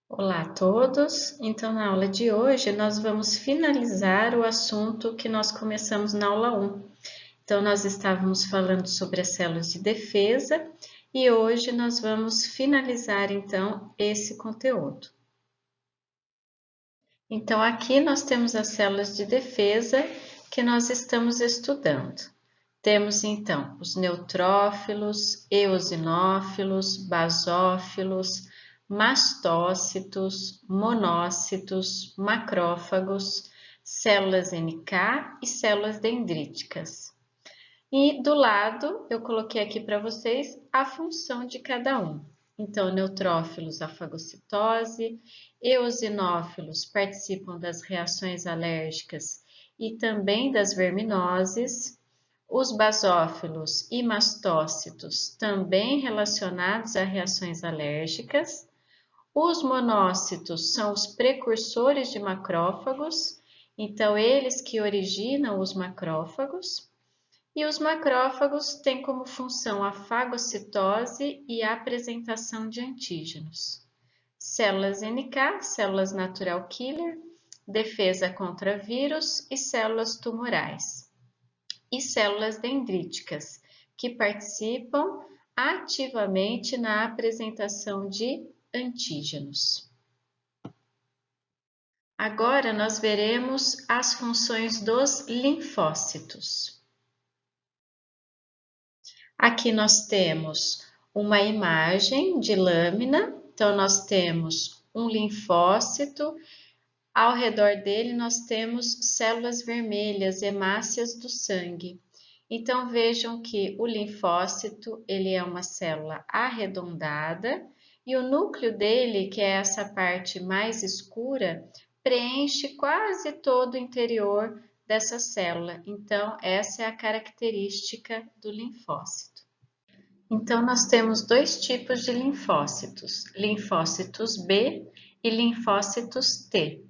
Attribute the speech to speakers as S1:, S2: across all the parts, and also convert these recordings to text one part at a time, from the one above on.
S1: Olá a todos! Então, na aula de hoje, nós vamos finalizar o assunto que nós começamos na aula 1. Então, nós estávamos falando sobre as células de defesa e hoje nós vamos finalizar, então, esse conteúdo. Então, aqui nós temos as células de defesa que nós estamos estudando. Temos, então, os neutrófilos, eosinófilos, basófilos, mastócitos, monócitos, macrófagos, células NK e células dendríticas. E do lado, eu coloquei aqui para vocês a função de cada um. Então, neutrófilos, a fagocitose, eosinófilos participam das reações alérgicas e também das verminoses, os basófilos e mastócitos também relacionados a reações alérgicas, os monócitos são os precursores de macrófagos, então eles que originam os macrófagos, e os macrófagos têm como função a fagocitose e a apresentação de antígenos. Células NK, células natural killer, defesa contra vírus e células tumorais. E células dendríticas, que participam ativamente na apresentação de antígenos. Agora nós veremos as funções dos linfócitos. Aqui nós temos uma imagem de lâmina, então nós temos um linfócito, ao redor dele nós temos células vermelhas, hemácias do sangue. Então vejam que o linfócito, ele é uma célula arredondada e o núcleo dele, que é essa parte mais escura, preenche quase todo o interior dessa célula. Então, essa é a característica do linfócito. Então, nós temos dois tipos de linfócitos, linfócitos B e linfócitos T.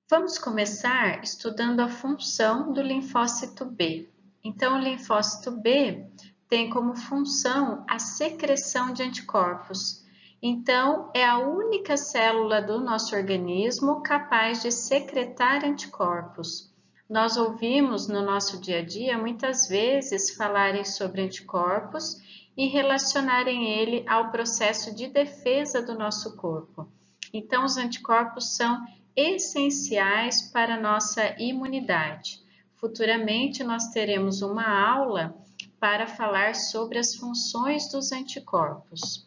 S1: Vamos começar estudando a função do linfócito B. Então, o linfócito B tem como função a secreção de anticorpos. Então, é a única célula do nosso organismo capaz de secretar anticorpos. Nós ouvimos no nosso dia a dia muitas vezes falarem sobre anticorpos e relacionarem ele ao processo de defesa do nosso corpo. Então, os anticorpos são essenciais para a nossa imunidade. Futuramente nós teremos uma aula para falar sobre as funções dos anticorpos.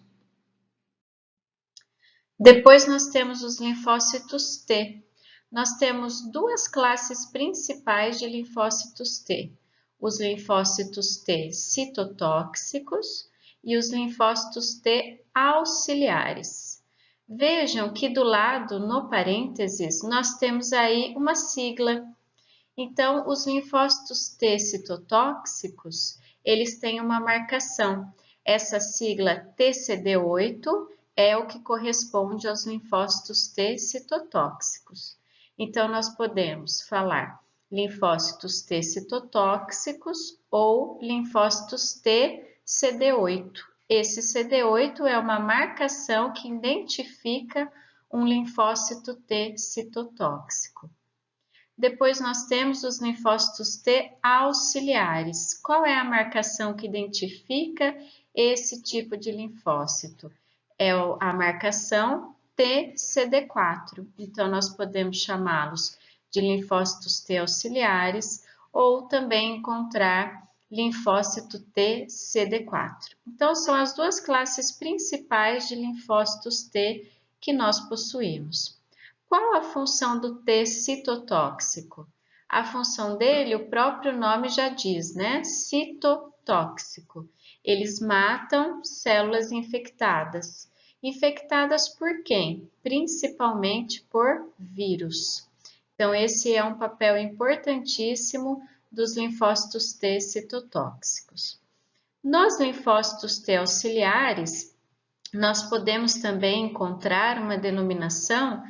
S1: Depois nós temos os linfócitos T. Nós temos duas classes principais de linfócitos T. Os linfócitos T citotóxicos e os linfócitos T auxiliares. Vejam que do lado, no parênteses, nós temos aí uma sigla. Então, os linfócitos T citotóxicos, eles têm uma marcação. Essa sigla TCD8 é o que corresponde aos linfócitos T citotóxicos. Então, nós podemos falar linfócitos T citotóxicos ou linfócitos T CD8. Esse CD8 é uma marcação que identifica um linfócito T citotóxico. Depois nós temos os linfócitos T auxiliares. Qual é a marcação que identifica esse tipo de linfócito? É a marcação TCD4. Então, nós podemos chamá-los de linfócitos T auxiliares ou também encontrar linfócito TCD4. Então, são as duas classes principais de linfócitos T que nós possuímos. Qual a função do T citotóxico? A função dele, o próprio nome já diz, né? Citotóxico. Eles matam células infectadas. Infectadas por quem? Principalmente por vírus. Então, esse é um papel importantíssimo dos linfócitos T citotóxicos. Nos linfócitos T auxiliares, nós podemos também encontrar uma denominação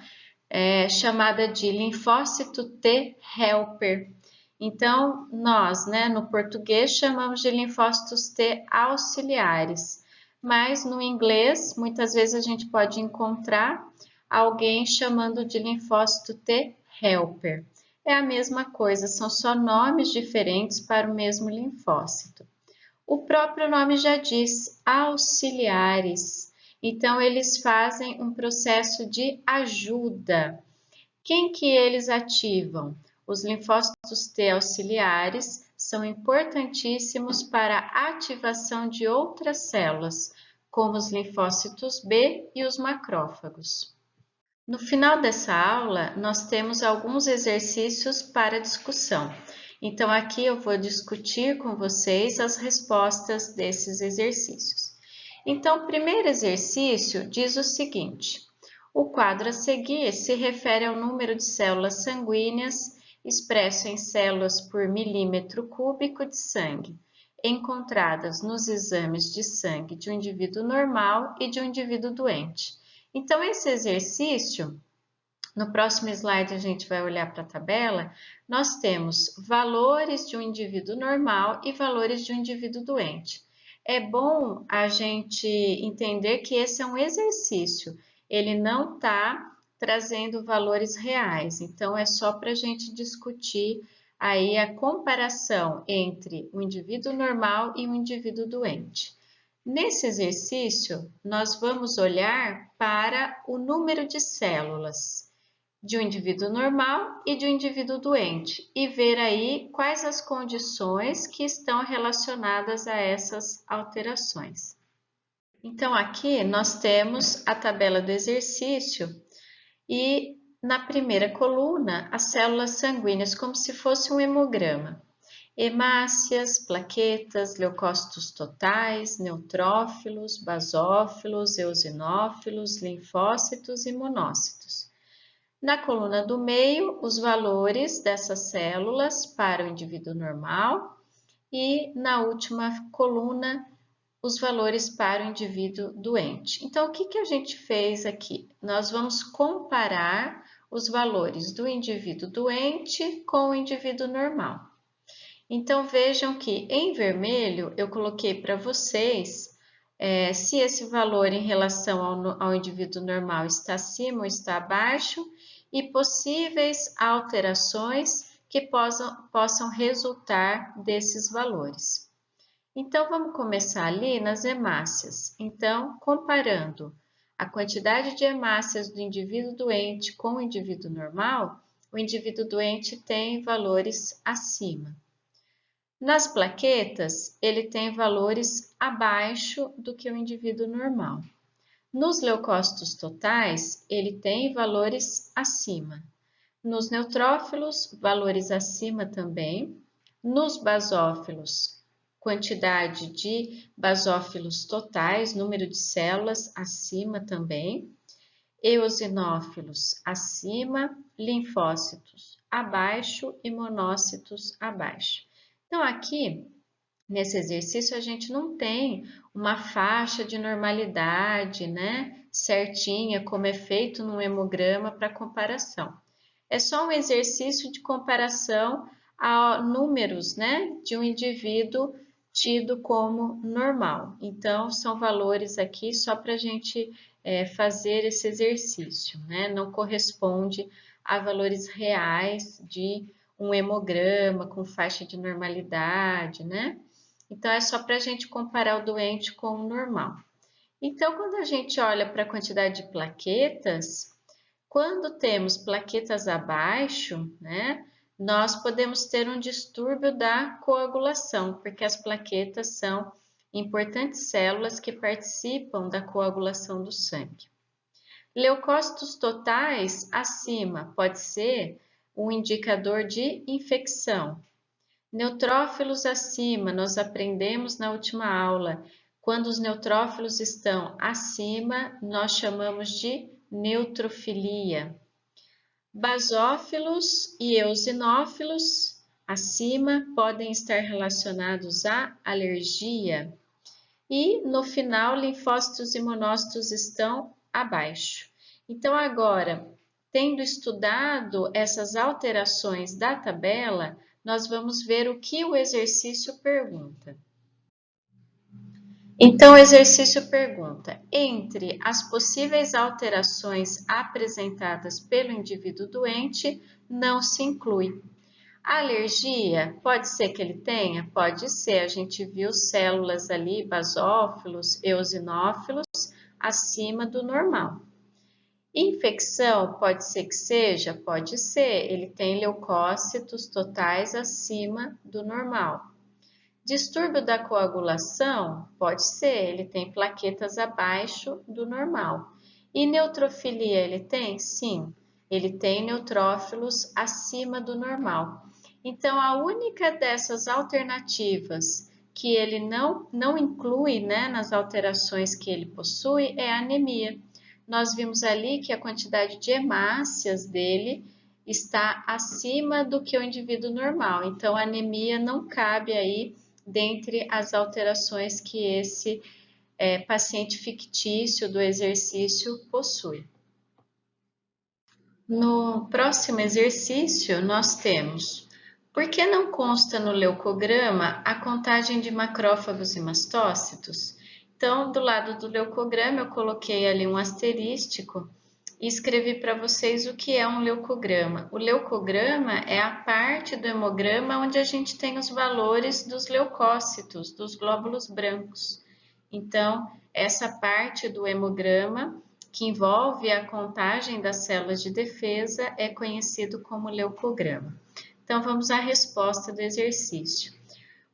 S1: chamada de linfócito T helper. Então, nós, no português, chamamos de linfócitos T auxiliares. mas no inglês, muitas vezes a gente pode encontrar alguém chamando de linfócito T helper. É a mesma coisa, são só nomes diferentes para o mesmo linfócito. O próprio nome já diz, auxiliares. Então, eles fazem um processo de ajuda. Quem que eles ativam? Os linfócitos T auxiliares são importantíssimos para a ativação de outras células, como os linfócitos B e os macrófagos. No final dessa aula, nós temos alguns exercícios para discussão. Então, aqui eu vou discutir com vocês as respostas desses exercícios. Então, o primeiro exercício diz o seguinte: o quadro a seguir se refere ao número de células sanguíneas expresso em células por milímetro cúbico de sangue, encontradas nos exames de sangue de um indivíduo normal e de um indivíduo doente. Então, esse exercício, no próximo slide a gente vai olhar para a tabela, nós temos valores de um indivíduo normal e valores de um indivíduo doente. É bom a gente entender que esse é um exercício, ele não está trazendo valores reais, então é só para a gente discutir aí a comparação entre o indivíduo normal e o indivíduo doente. Nesse exercício, nós vamos olhar para o número de células de um indivíduo normal e de um indivíduo doente e ver aí quais as condições que estão relacionadas a essas alterações. Então, aqui nós temos a tabela do exercício e na primeira coluna as células sanguíneas como se fosse um hemograma. Hemácias, plaquetas, leucócitos totais, neutrófilos, basófilos, eosinófilos, linfócitos e monócitos. Na coluna do meio, os valores dessas células para o indivíduo normal e na última coluna, os valores para o indivíduo doente. Então, o que a gente fez aqui? Nós vamos comparar os valores do indivíduo doente com o indivíduo normal. Então, vejam que em vermelho eu coloquei para vocês se esse valor em relação ao indivíduo normal está acima ou está abaixo e possíveis alterações que possam resultar desses valores. Então, vamos começar ali nas hemácias. Então, comparando a quantidade de hemácias do indivíduo doente com o indivíduo normal, o indivíduo doente tem valores acima. Nas plaquetas, ele tem valores abaixo do que o indivíduo normal. Nos leucócitos totais, ele tem valores acima. Nos neutrófilos, valores acima também. Nos basófilos, quantidade de basófilos totais, número de células acima também. Eosinófilos acima, linfócitos abaixo e monócitos abaixo. Então, aqui, nesse exercício, a gente não tem uma faixa de normalidade, né, certinha, como é feito num hemograma para comparação. É só um exercício de comparação a números, né, de um indivíduo tido como normal. Então, são valores aqui só para a gente fazer esse exercício, né, não corresponde a valores reais de um hemograma com faixa de normalidade, né? Então, é só para a gente comparar o doente com o normal. Então, quando a gente olha para a quantidade de plaquetas, quando temos plaquetas abaixo, né, nós podemos ter um distúrbio da coagulação, porque as plaquetas são importantes células que participam da coagulação do sangue. Leucócitos totais acima pode ser um indicador de infecção. Neutrófilos acima, nós aprendemos na última aula. Quando os neutrófilos estão acima, nós chamamos de neutrofilia. Basófilos e eosinófilos acima podem estar relacionados à alergia. E no final, linfócitos e monócitos estão abaixo. Então, agora, tendo estudado essas alterações da tabela, nós vamos ver o que o exercício pergunta. Então, o exercício pergunta: entre as possíveis alterações apresentadas pelo indivíduo doente, não se inclui. A alergia, pode ser que ele tenha? Pode ser. A gente viu células ali, basófilos, eosinófilos, acima do normal. Infecção, pode ser que seja? Pode ser. Ele tem leucócitos totais acima do normal. Distúrbio da coagulação? Pode ser. Ele tem plaquetas abaixo do normal. E neutrofilia ele tem? Sim. Ele tem neutrófilos acima do normal. Então, a única dessas alternativas que ele não inclui, né, nas alterações que ele possui é a anemia. Nós vimos ali que a quantidade de hemácias dele está acima do que o indivíduo normal. Então, a anemia não cabe aí dentre as alterações que esse paciente fictício do exercício possui. No próximo exercício, nós temos: por que não consta no leucograma a contagem de macrófagos e mastócitos? Então, do lado do leucograma, eu coloquei ali um asterístico e escrevi para vocês o que é um leucograma. O leucograma é a parte do hemograma onde a gente tem os valores dos leucócitos, dos glóbulos brancos. Então, essa parte do hemograma que envolve a contagem das células de defesa é conhecido como leucograma. Então, vamos à resposta do exercício.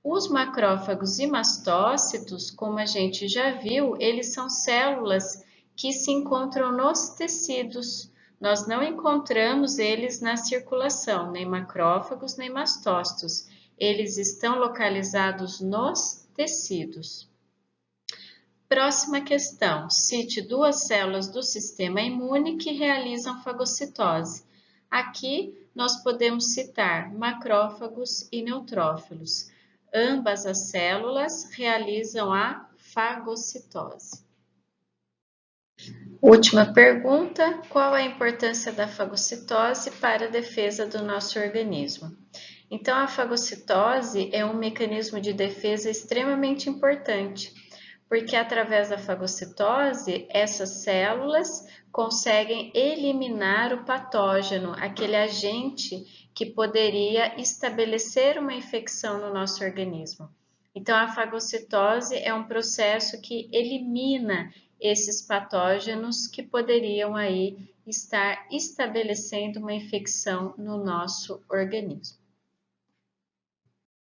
S1: Os macrófagos e mastócitos, como a gente já viu, eles são células que se encontram nos tecidos. Nós não encontramos eles na circulação, nem macrófagos, nem mastócitos. Eles estão localizados nos tecidos. Próxima questão: cite duas células do sistema imune que realizam fagocitose. Aqui nós podemos citar macrófagos e neutrófilos. Ambas as células realizam a fagocitose. Última pergunta: qual a importância da fagocitose para a defesa do nosso organismo? Então, a fagocitose é um mecanismo de defesa extremamente importante, porque através da fagocitose, essas células conseguem eliminar o patógeno, aquele agente que poderia estabelecer uma infecção no nosso organismo. Então, a fagocitose é um processo que elimina esses patógenos que poderiam aí estar estabelecendo uma infecção no nosso organismo.